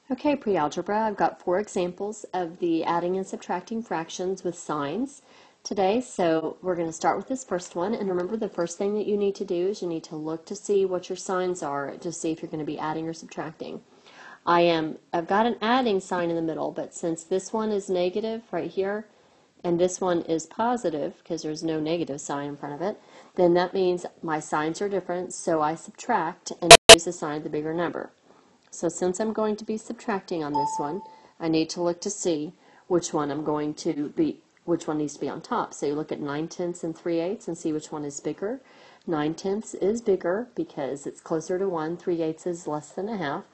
Okay, pre-algebra, I've got 4 examples of the adding and subtracting fractions with signs today. So we're going to start with this first one. And remember, the first thing that you need to do is you need to look to see what your signs are to see if you're going to be adding or subtracting. I've got an adding sign in the middle, but since this one is negative right here, and this one is positive because there's no negative sign in front of it, then that means my signs are different, so I subtract and use the sign of the bigger number. So since I'm going to be subtracting on this one, I need to look to see which one which one needs to be on top. So you look at 9/10 and 3/8 and see which one is bigger. 9/10 is bigger because it's closer to 1, 3/8 is less than a half.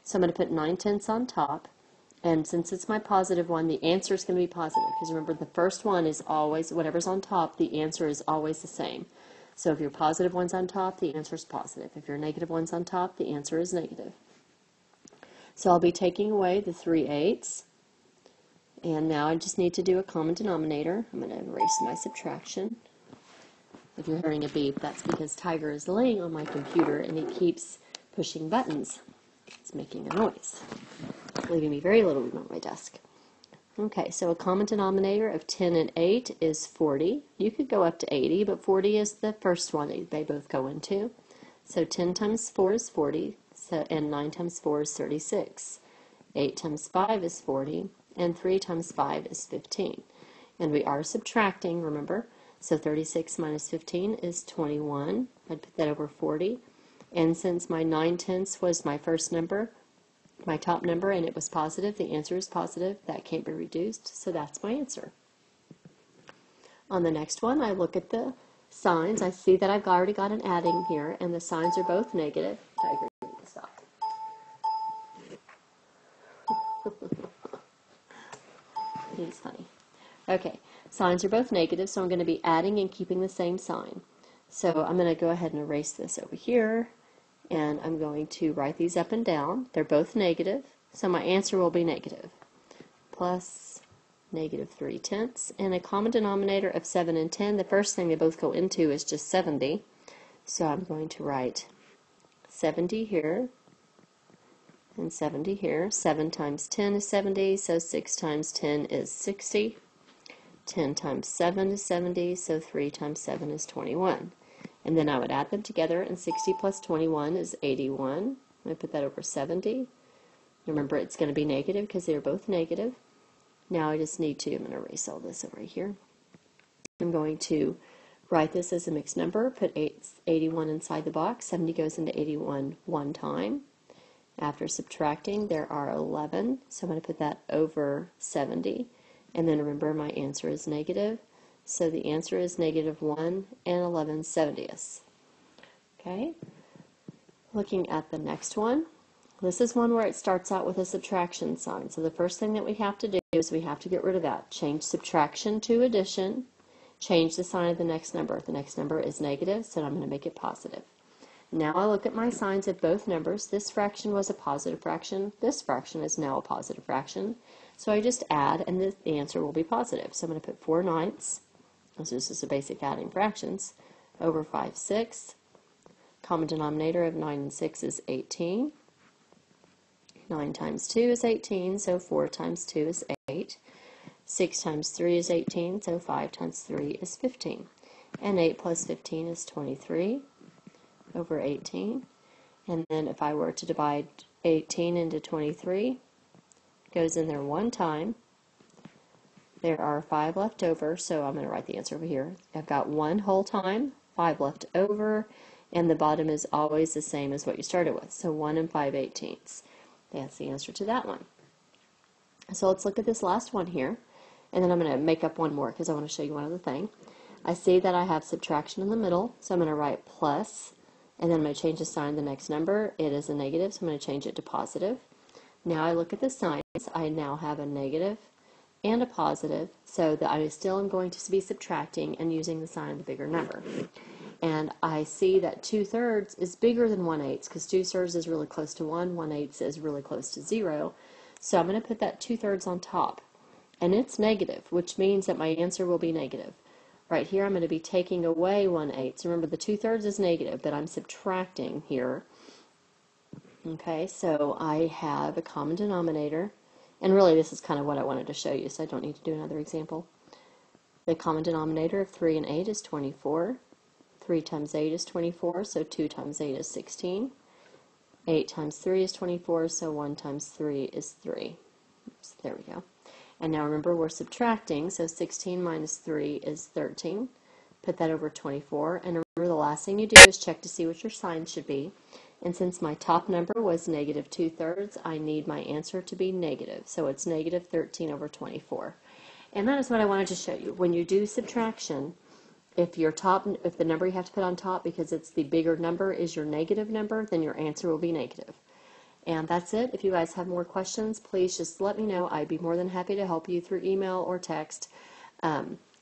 So I'm going to put 9/10 on top. And since it's my positive one, the answer is going to be positive. Because remember, the first one is always, whatever's on top, the answer is always the same. So if your positive one's on top, the answer is positive. If your negative one's on top, the answer is negative. So I'll be taking away the 3/8. And now I just need to do a common denominator. I'm going to erase my subtraction. If you're hearing a beep, that's because Tiger is laying on my computer and he keeps pushing buttons. It's making a noise, leaving me very little room on my desk. Okay, so a common denominator of 10 and 8 is 40. You could go up to 80, but 40 is the first one they both go into. So 10 times 4 is 40, and 9 times 4 is 36. 8 times 5 is 40, and 3 times 5 is 15. And we are subtracting, remember? So 36 minus 15 is 21. I'd put that over 40. And since my 9/10 was my first number, my top number, and it was positive, the answer is positive. That can't be reduced, so that's my answer. On the next one, I look at the signs. I see that I've already got an adding here, and the signs are both negative. Tiger, you need to stop. He's funny. Okay, signs are both negative, so I'm going to be adding and keeping the same sign. So I'm going to go ahead and erase this over here, and I'm going to write these up and down. They're both negative, so my answer will be negative. Plus negative 3/10, and a common denominator of 7 and 10. The first thing they both go into is just 70, so I'm going to write 70 here and 70 here. 7 times 10 is 70, so 6 times 10 is 60. 10 times 7 is 70, so 3 times 7 is 21. And then I would add them together, and 60 plus 21 is 81. I'm going to put that over 70. Remember, it's going to be negative because they're both negative. Now I just need to, I'm going to erase all this over here. I'm going to write this as a mixed number, put 81 inside the box. 70 goes into 81 one time. After subtracting, there are 11, so I'm going to put that over 70. And then remember, my answer is negative. So the answer is negative 1 and 11/70. Okay, looking at the next one, this is one where it starts out with a subtraction sign. So the first thing that we have to do is we have to get rid of that. Change subtraction to addition. Change the sign of the next number. The next number is negative, so I'm going to make it positive. Now I look at my signs of both numbers. This fraction was a positive fraction. This fraction is now a positive fraction. So I just add, and the answer will be positive. So I'm going to put 4/9. This is a basic adding fractions, over 5/6. Common denominator of 9 and 6 is 18. 9 times 2 is 18, so 4 times 2 is 8. 6 times 3 is 18, so 5 times 3 is 15. And 8 plus 15 is 23 over 18. And then if I were to divide 18 into 23, it goes in there one time. There are 5 left over, so I'm going to write the answer over here. I've got 1 whole time, 5 left over, and the bottom is always the same as what you started with. So 1 and 5/18. That's the answer to that one. So let's look at this last one here, and then I'm going to make up one more because I want to show you one other thing. I see that I have subtraction in the middle, so I'm going to write plus, and then I'm going to change the sign of the next number. It is a negative, so I'm going to change it to positive. Now I look at the signs. I now have a negative and a positive, so that I still am going to be subtracting and using the sign of the bigger number. And I see that 2/3 is bigger than 1/8 because 2/3 is really close to 1, 1/8 is really close to 0. So I'm going to put that 2/3 on top. And it's negative, which means that my answer will be negative. Right here I'm going to be taking away 1/8. So remember, the 2/3 is negative, but I'm subtracting here. Okay, so I have a common denominator, and really this is kind of what I wanted to show you, so I don't need to do another example. The common denominator of 3 and 8 is 24. 3 times 8 is 24, so 2 times 8 is 16. 8 times 3 is 24, so 1 times 3 is 3. Oops, there we go. And now remember, we're subtracting, so 16 minus 3 is 13. Put that over 24, and remember the last thing you do is check to see what your sign should be. And since my top number was negative 2/3, I need my answer to be negative. So it's negative 13 over 24. And that is what I wanted to show you. When you do subtraction, if the number you have to put on top, because it's the bigger number, is your negative number, then your answer will be negative. And that's it. If you guys have more questions, please just let me know. I'd be more than happy to help you through email or text.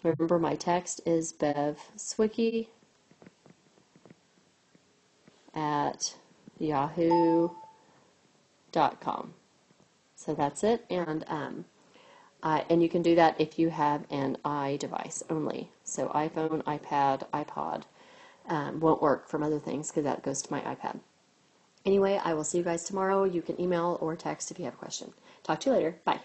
Remember, my text is bevswicky@yahoo.com. So that's it. And you can do that if you have an iDevice only. So iPhone, iPad, iPod won't work from other things because that goes to my iPad. Anyway, I will see you guys tomorrow. You can email or text if you have a question. Talk to you later. Bye.